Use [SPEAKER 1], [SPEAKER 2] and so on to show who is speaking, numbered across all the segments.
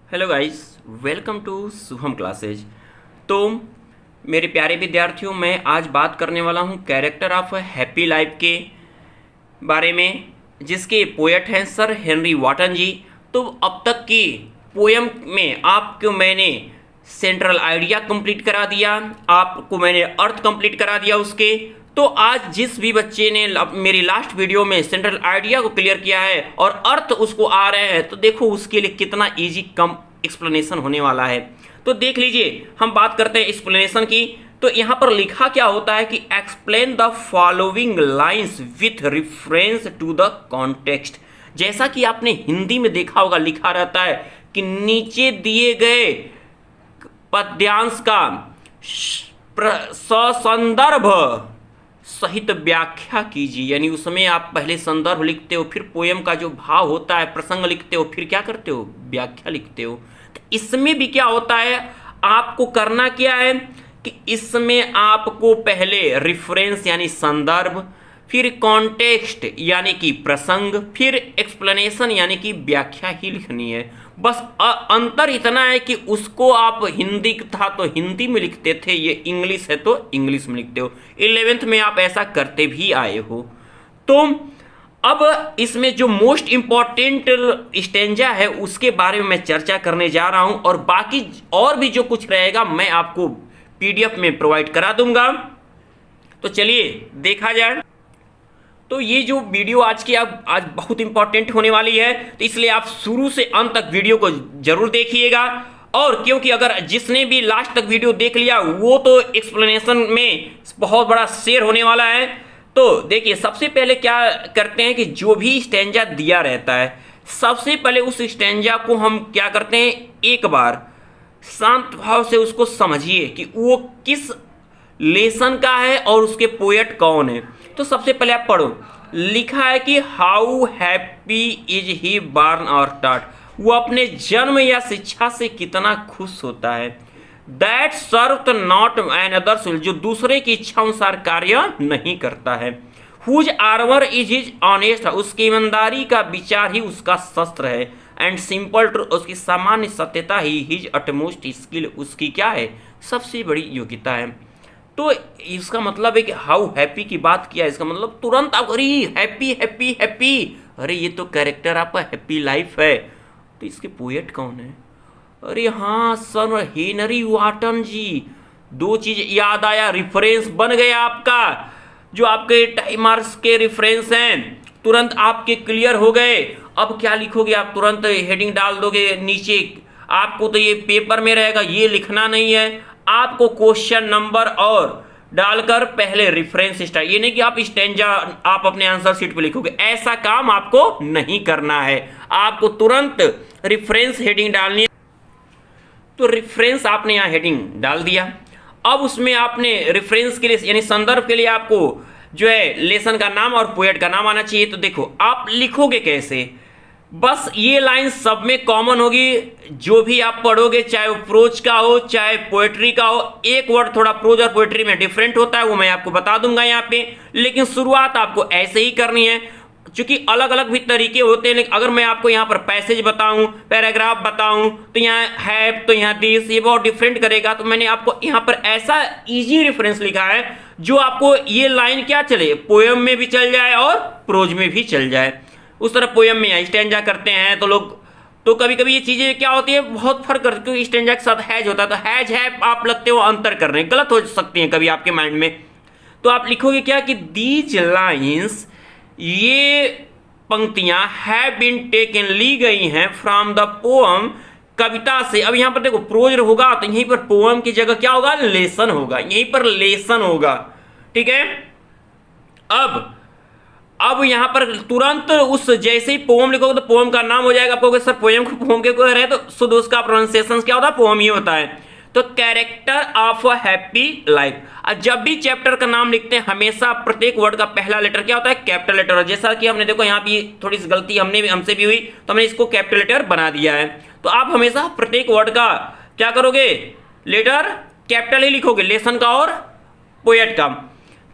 [SPEAKER 1] Hello guys, welcome to Shubham classes. तो मेरे प्यारे विद्यार्थियों, मैं आज बात करने वाला हूँ कैरेक्टर ऑफ हैप्पी लाइफ के बारे में, जिसके पोएट हैं सर हेनरी वॉटन जी। तो अब तक की पोयम में आपको मैंने सेंट्रल आइडिया कंप्लीट करा दिया, आपको मैंने अर्थ कंप्लीट करा दिया उसके। तो आज जिस भी बच्चे ने मेरी लास्ट वीडियो में सेंट्रल आइडिया को क्लियर किया है और अर्थ उसको आ रहे हैं, तो देखो उसके लिए कितना इजी कम एक्सप्लेनेशन होने वाला है। तो देख लीजिए, हम बात करते हैं एक्सप्लेनेशन की। तो यहाँ पर लिखा क्या होता है कि explain the following lines with reference to the context. जैसा कि आपने हिंदी में देखा होगा, लिखा रहता है कि नीचे दिए गए पद्यांश का ससंदर्भ सहित व्याख्या कीजिए। यानी उसमें आप पहले संदर्भ लिखते हो, फिर पोयम का जो भाव होता है, प्रसंग लिखते हो, फिर क्या करते हो, व्याख्या लिखते हो। तो इसमें भी क्या होता है, आपको करना क्या है कि इसमें आपको पहले रिफरेंस यानी संदर्भ, फिर कॉन्टेक्स्ट यानी कि प्रसंग, फिर एक्सप्लेनेशन यानी कि व्याख्या ही लिखनी है। बस अंतर इतना है कि उसको आप हिंदी था तो हिंदी में लिखते थे, ये इंग्लिश है तो इंग्लिश में लिखते हो। 11th में आप ऐसा करते भी आए हो। तो अब इसमें जो मोस्ट इंपॉर्टेंट स्टेंजा है उसके बारे में मैं चर्चा करने जा रहा हूं, और बाकी और भी जो कुछ रहेगा मैं आपको PDF में प्रोवाइड करा दूंगा। तो चलिए देखा जाए। तो ये जो वीडियो आज बहुत इंपॉर्टेंट होने वाली है, तो इसलिए आप शुरू से अंत तक वीडियो को जरूर देखिएगा। और क्योंकि अगर जिसने भी लास्ट तक वीडियो देख लिया वो तो एक्सप्लेनेशन में बहुत बड़ा शेयर होने वाला है। तो देखिए, सबसे पहले क्या करते हैं कि जो भी स्टैंजा दिया रहता है, सबसे पहले उस स्टैंजा को हम क्या करते हैं, एक बार शांत भाव से उसको समझिए कि वो किस लेसन का है और उसके पोएट कौन है। तो सबसे पहले आप पढ़ो, लिखा है कि how happy is he born और टॉट। वो अपने जन्म या शिक्षा से कितना खुश होता है। That serve not an others, जो दूसरे की इच्छा अनुसार कार्य नहीं करता है। Whose armour is his honest, उसकी ईमानदारी का विचार ही उसका शस्त्र है। एंड सिंपल ट्रू, उसकी सामान्य सत्यता ही हिज अटमोस्ट स्किल, उसकी क्या है, सबसे बड़ी योग्यता है। तो इसका मतलब है कि हाउ हैप्पी की बात किया, इसका मतलब तुरंत आप अरे हैप्पी हैप्पी हैप्पी, अरे ये तो कैरेक्टर आपका हैप्पी लाइफ है, तो इसके पोएट कौन है। अरे हाँ सर, हेनरी वॉटन जी। दो चीज याद आया, रिफरेंस बन गया आपका, जो आपके टाइमर्स के रिफरेंस हैं तुरंत आपके क्लियर हो गए। अब क्या लिखोगे, आप तुरंत हेडिंग डाल दोगे नीचे। आपको तो ये पेपर में रहेगा, ये लिखना नहीं है, आपको क्वेश्चन नंबर और डालकर पहले रेफरेंस स्टाइल, ये नहीं कि आप स्टेंजा आप अपने आंसर शीट पे लिखोगे, ऐसा काम आपको नहीं करना है। आपको तुरंत रेफरेंस हेडिंग डालनी है। तो रेफरेंस आपने यहाँ हेडिंग डाल दिया। अब उसमें आपने रेफरेंस के लिए यानी संदर्भ के लिए आपको जो है लेसन का नाम और पोएट का नाम आना चाहिए। तो देखो आप लिखोगे कैसे, बस ये लाइन सब में कॉमन होगी। जो भी आप पढ़ोगे, चाहे वो प्रोज का हो चाहे पोएट्री का हो, एक वर्ड थोड़ा प्रोज और पोएट्री में डिफरेंट होता है, वो मैं आपको बता दूंगा यहाँ पे, लेकिन शुरुआत आपको ऐसे ही करनी है। क्योंकि अलग अलग भी तरीके होते हैं, लेकिन अगर मैं आपको यहाँ पर पैसेज बताऊं, पैराग्राफ बताऊं, तो यहाँ हैव, तो यहाँ दिस, ये बहुत डिफरेंट करेगा। तो मैंने आपको यहाँ पर ऐसा इजी रेफरेंस लिखा है जो आपको ये लाइन क्या चले, पोएम में भी चल जाए और प्रोज में भी चल जाए। उस तरह पोएम में स्टैंजा करते हैं तो लोग, तो कभी कभी ये चीजें क्या होती है, बहुत फर्क करती है, क्योंकि स्टैंजा के साथ हैज होता है, तो हैज है आप लगते हो अंतर कर रहे हैं, गलत हो सकती हैं कभी आपके माइंड में। तो आप लिखोगे क्या कि दीज लाइन्स, ये पंक्तियां हैव बीन टेकन, ली गई हैं फ्रॉम द पोअम, कविता से। अब यहां पर देखो प्रोज होगा तो यहीं पर पोअम की जगह क्या होगा, लेसन होगा, यहीं पर लेसन होगा, ठीक है। अब यहां पर तुरंत उस जैसे ही पोएम लिखोगे तो पोएम का नाम हो जाएगा। आप कहोगे सर पोएम को पोएम के कह रहे हैं, तो शुद्ध उसका प्रोनाउंसिएशन क्या होता है, पोएम ही होता है। तो character of a happy life, जब भी चैप्टर का नाम लिखते हैं हमेशा प्रत्येक वर्ड का पहला लेटर क्या होता है, कैपिटल लेटर। जैसा कि हमने देखो यहाँ भी थोड़ी सी गलती हमसे भी हुई, तो हमने इसको कैपिटल लेटर बना दिया है। तो आप हमेशा प्रत्येक वर्ड का क्या करोगे, लेटर कैपिटल ही लिखोगे, लेसन का और पोएट का।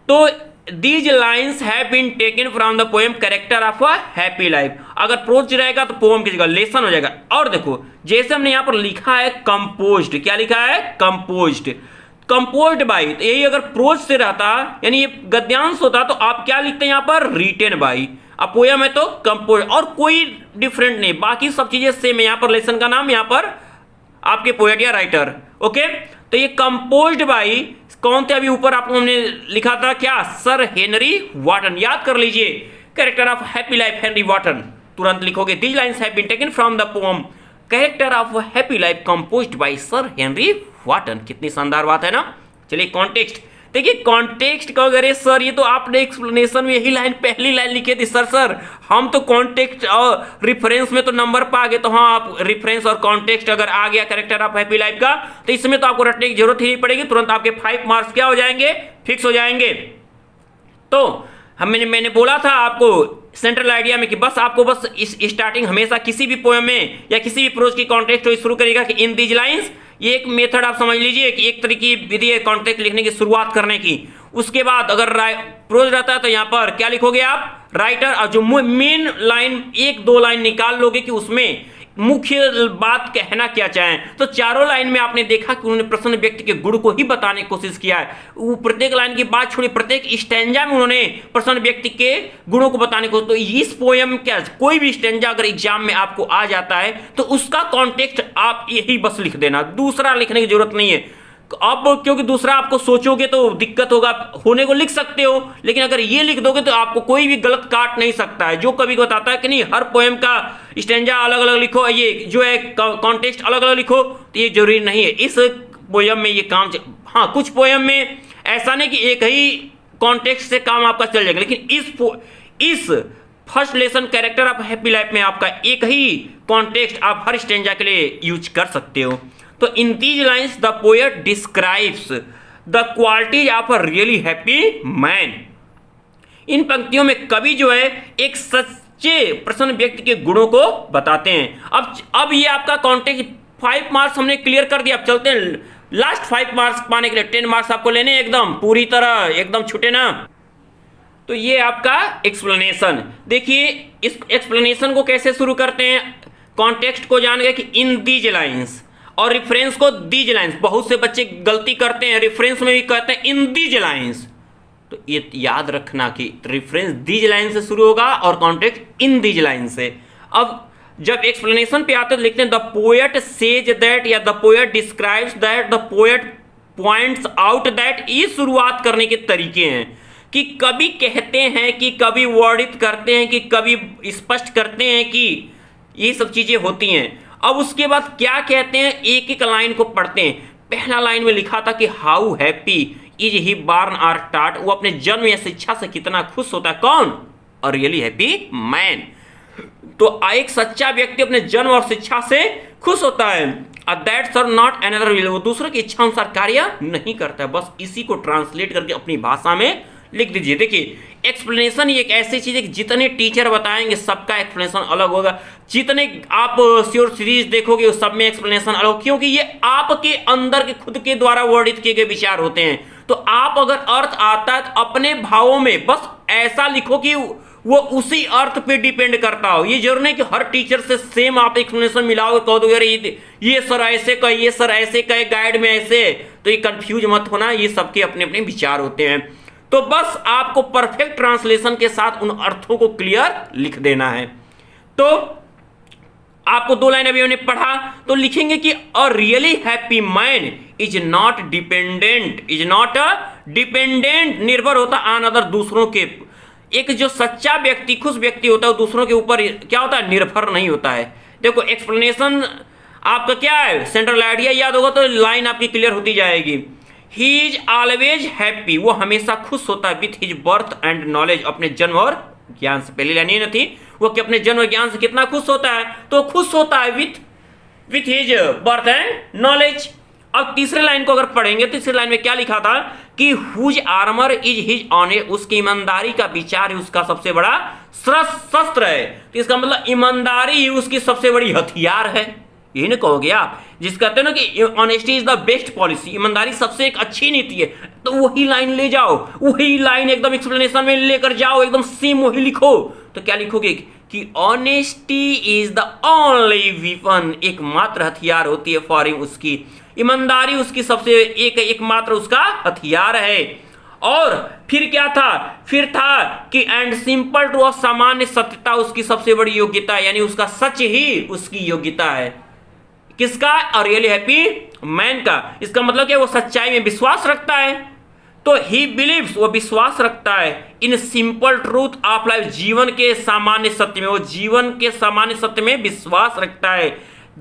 [SPEAKER 1] तो These lines have been taken from the poem Character of a Happy Life। अगर प्रोज रहेगा तो पोएम की जगह लेसन हो जाएगा। और देखो जैसे हमने यहाँ पर लिखा है कंपोज्ड, क्या लिखा है कंपोज्ड, कंपोज्ड बाई, तो यही अगर प्रोज से रहता यानी ये गद्यांश होता तो आप क्या लिखते हैं यहाँ पर रिटेन बाई, अब पोएम है तो कंपोज, और कोई डिफरेंट नहीं, बाकी सब चीजें सेम है। यहाँ पर लेसन का नाम, यहाँ पर आपके पोएट या राइटर। ओके, तो ये कंपोज्ड बाई कौन थे, अभी ऊपर आपको हमने लिखा था क्या, सर हेनरी वॉटन, याद कर लीजिए, character of happy life Henry Wotton, तुरंत लिखोगे these lines have been taken from the poem character of happy life composed by sir Henry Wotton. कितनी शानदार बात है ना। चलिए कॉन्टेक्स्ट देखिए, कॉन्टेक्स्ट का अगर सर ये तो आपने एक्सप्लेनेशन में यही लाइन पहली लाइन लिखी थी, सर हम तो कॉन्टेक्स्ट और रिफरेंस में तो नंबर पा गए, तो हाँ आप रिफरेंस और कॉन्टेक्स्ट अगर आ गया कैरेक्टर ऑफ हैप्पी लाइफ का तो इसमें तो आपको रटने की जरूरत ही नहीं पड़ेगी, तुरंत आपके 5 मार्क्स क्या हो जाएंगे, फिक्स हो जाएंगे। तो मैंने बोला था आपको सेंट्रल आइडिया में कि बस आपको बस इस स्टार्टिंग हमेशा किसी भी पोएम में या किसी भी प्रोज की कॉन्टेक्स्ट को शुरू करेगा कि इन दीज लाइंस, ये एक मेथड आप समझ लीजिए कि एक तरीके की विधि है कॉन्टेक्स्ट लिखने की शुरुआत करने की। उसके बाद अगर प्रोज रहता है तो यहाँ पर क्या लिखोगे आप राइटर, और जो मेन लाइन 1-2 लाइन निकाल लोगे कि उसमें मुख्य बात कहना क्या चाहें। तो चारों लाइन में आपने देखा कि उन्होंने प्रसन्न व्यक्ति के गुण को ही बताने की कोशिश किया है, वो प्रत्येक लाइन की बात छोड़ी, प्रत्येक स्टैंजा में उन्होंने प्रसन्न व्यक्ति के गुणों को बताने को। तो इस पोएम क्या कोई भी स्टैंजा अगर एग्जाम में आपको आ जाता है तो उसका कॉन्टेक्स्ट आप यही बस लिख देना, दूसरा लिखने की जरूरत नहीं है। अब क्योंकि दूसरा आपको सोचोगे तो दिक्कत होगा, होने को लिख सकते हो लेकिन अगर ये लिख दोगे तो आपको कोई भी गलत काट नहीं सकता है। जो कभी बताता है कि नहीं हर पोएम का स्टैंजा अलग अलग लिखो, ये जो है कॉन्टेक्स्ट अलग अलग लिखो, तो ये जरूरी नहीं है। इस पोएम में ये काम, हाँ कुछ पोएम में ऐसा नहीं कि एक ही कॉन्टेक्स्ट से काम आपका चल जाएगा, लेकिन इस first lesson character of happy life में आपका एक ही कॉन्टेक्स्ट आप हर स्टैंजा के लिए यूज कर सकते हो। तो in these lines the poet describes the qualities of a really happy man. इन पंक्तियों में कवि जो है एक सच्चे प्रसन्न व्यक्ति के गुणों को बताते हैं। अब ये आपका कॉन्टेक्स्ट 5 मार्क्स हमने क्लियर कर दिया। अब चलते हैं लास्ट 5 मार्क्स पाने के लिए, 10 मार्क्स आपको लेने एकदम पूरी तरह एकदम छूटे ना। तो ये आपका एक्सप्लेनेशन, देखिए इस एक्सप्लेनेशन को कैसे शुरू करते हैं, कॉन्टेक्स्ट को जान गए कि इन दीज लाइन्स, और रेफरेंस को दीज लाइन्स। बहुत से बच्चे गलती करते हैं, रेफरेंस में भी कहते हैं इन दीज लाइन्स, तो ये याद रखना कि रेफरेंस दीज लाइन से शुरू होगा और कॉन्टेक्स्ट इन दीज लाइन से। अब जब एक्सप्लेनेशन पे आते हैं तो लिखते हैं द पोएट सेज दैट या the poet describes that, the poet points out that. ये शुरुआत करने के तरीके हैं कि कभी कहते हैं कि कभी वर्णित करते हैं कि कभी स्पष्ट करते हैं कि ये सब चीजें होती हैं। अब उसके बाद क्या कहते हैं, एक एक लाइन को पढ़ते हैं। पहला लाइन में लिखा था कि हाउ हैप्पी इज ही बार्न आर टाट, वो अपने जन्म या शिक्षा से कितना खुश होता है, कौन, अ रियली हैप्पी मैन। तो एक सच्चा व्यक्ति अपने जन्म और शिक्षा से खुश होता है। That's are not another will, वो दूसरे की इच्छा अनुसार कार्य नहीं करता है। बस इसी को ट्रांसलेट करके अपनी भाषा में लिख दीजिए। देखिए एक्सप्लेनेशन एक ऐसी चीज है कि जितने टीचर बताएंगे सबका एक्सप्लेनेशन अलग होगा, जितने आप श्योर सीरीज देखोगे उस सब में एक्सप्लेनेशन अलग, क्योंकि ये आपके अंदर के खुद के द्वारा वर्णित किए गए विचार होते हैं। तो आप अगर अर्थ आता है तो अपने भावों में बस ऐसा लिखो कि वो उसी अर्थ पे डिपेंड करता हो। ये जरूर नहीं कि हर टीचर से सेम आप एक्सप्लेनेशन मिलाओगे, कह दो ये सर ऐसे कहे, ये सर ऐसे कहे, गाइड में ऐसे, तो ये कंफ्यूज मत होना, ये सबके अपने अपने विचार होते हैं। तो बस आपको परफेक्ट ट्रांसलेशन के साथ उन अर्थों को क्लियर लिख देना है। तो आपको 2 लाइन अभी हमने पढ़ा, तो लिखेंगे कि अ really happy man is not dependent, निर्भर होता ऑन अदर, दूसरों के। एक जो सच्चा व्यक्ति, खुश व्यक्ति होता है, वो दूसरों के ऊपर क्या होता है, निर्भर नहीं होता है। देखो एक्सप्लेनेशन आपका क्या है, सेंट्रल आइडिया याद होगा तो लाइन आपकी क्लियर होती जाएगी। ही इज ऑलवेज हैप्पी, वो हमेशा खुश होता है with his birth and knowledge, अपने जन्म और ज्ञान से। पहली लाइन ये न थी वो कि अपने जन्म और ज्ञान से कितना खुश होता है, तो खुश होता है with his birth and knowledge. अब तीसरे लाइन को अगर पढ़ेंगे तो तीसरे लाइन में क्या लिखा था कि whose armour is his honour, उसकी ईमानदारी का विचार ही उसका सबसे बड़ा शस्त्र है। तो इसका मतलब ईमानदारी ही उसकी सबसे बड़ी हथियार है, यही ना कहोगे आप, जिस कहते हैं ना कि honesty is the best policy, ईमानदारी सबसे एक अच्छी नीति है। तो वही लाइन ले जाओ, वही लाइन एकदम एक्सप्लेनेशन में लेकर जाओ, एकदम सेम वही लिखो। तो क्या लिखोगे कि honesty is the only weapon, एकमात्र हथियार होती है फॉर हिम, उसकी ईमानदारी उसकी सबसे एकमात्र उसका हथियार है। और फिर क्या था, फिर था कि एंड सिंपल ट्रू, और सामान्य सत्यता उसकी सबसे बड़ी योग्यता है, यानी उसका सच ही उसकी योग्यता है। किसका? और रियली हैप्पी मैन का। इसका मतलब क्या, वो सच्चाई में विश्वास रखता है। तो ही बिलीव्स, वो विश्वास रखता है in simple truth of life, जीवन के सामान्य सत्य में, वो जीवन के सामान्य सत्य में विश्वास रखता है।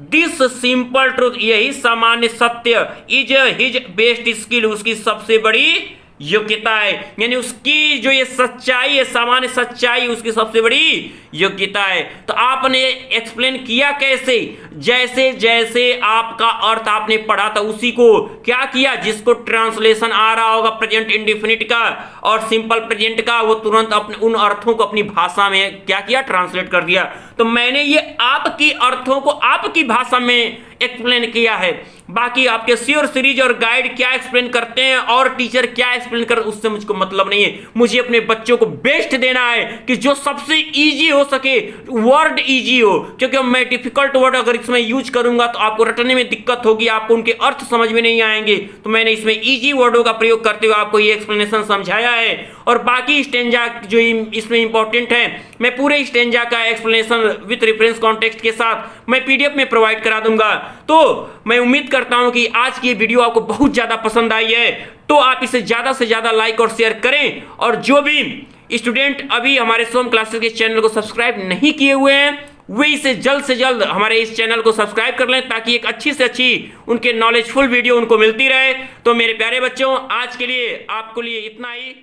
[SPEAKER 1] दिस सिंपल ट्रूथ, यही सामान्य सत्य, इज हिज बेस्ट स्किल, उसकी सबसे बड़ी योग्यता है। यानी उसकी जो ये सच्चाई है, सामान्य सच्चाई, उसकी सबसे बड़ी योग्यता है। तो आपने एक्सप्लेन किया कैसे? जैसे जैसे आपका अर्थ आपने पढ़ा था उसी को क्या किया, जिसको ट्रांसलेशन आ रहा होगा प्रेजेंट इंडेफिनिट का और सिंपल प्रेजेंट का, वो तुरंत अपने उन अर्थों को अपनी भाषा में क्या किया, ट्रांसलेट कर दिया। तो मैंने ये आपकी अर्थों को आपकी भाषा में एक्सप्लेन किया है। बाकी आपके श्योर सीरीज और गाइड क्या एक्सप्लेन करते हैं और टीचर क्या एक्सप्लेन कर, उससे मुझको मतलब नहीं है। मुझे अपने बच्चों को बेस्ट देना है कि जो सबसे इजी हो सके, वर्ड इजी हो, क्योंकि मैं डिफिकल्ट वर्ड अगर इसमें यूज करूंगा तो आपको रटने में दिक्कत होगी, आपको उनके अर्थ समझ में नहीं आएंगे। तो मैंने इसमें इजी वर्डों का प्रयोग करते हुए आपको ये एक्सप्लेनेशन समझाया है। और बाकी स्टेंजा जो इसमें इंपॉर्टेंट है, मैं पूरे स्टेंजा का एक्सप्लेनेशन विद रेफरेंस कॉन्टेक्स्ट के साथ मैं पीडीएफ में प्रोवाइड करा दूंगा। तो मैं उम्मीद करता हूं कि आज की वीडियो आपको बहुत ज्यादा पसंद आई है। तो आप इसे ज्यादा से ज्यादा लाइक और शेयर करें। और जो भी स्टूडेंट अभी हमारे सोम क्लासेस के चैनल को सब्सक्राइब नहीं किए हुए हैं, वे इसे जल्द से जल्द हमारे इस चैनल को सब्सक्राइब कर लें, ताकि एक अच्छी से अच्छी उनके नॉलेजफुल वीडियो उनको मिलती रहे। तो मेरे प्यारे बच्चों, आज के लिए आपको लिए इतना ही।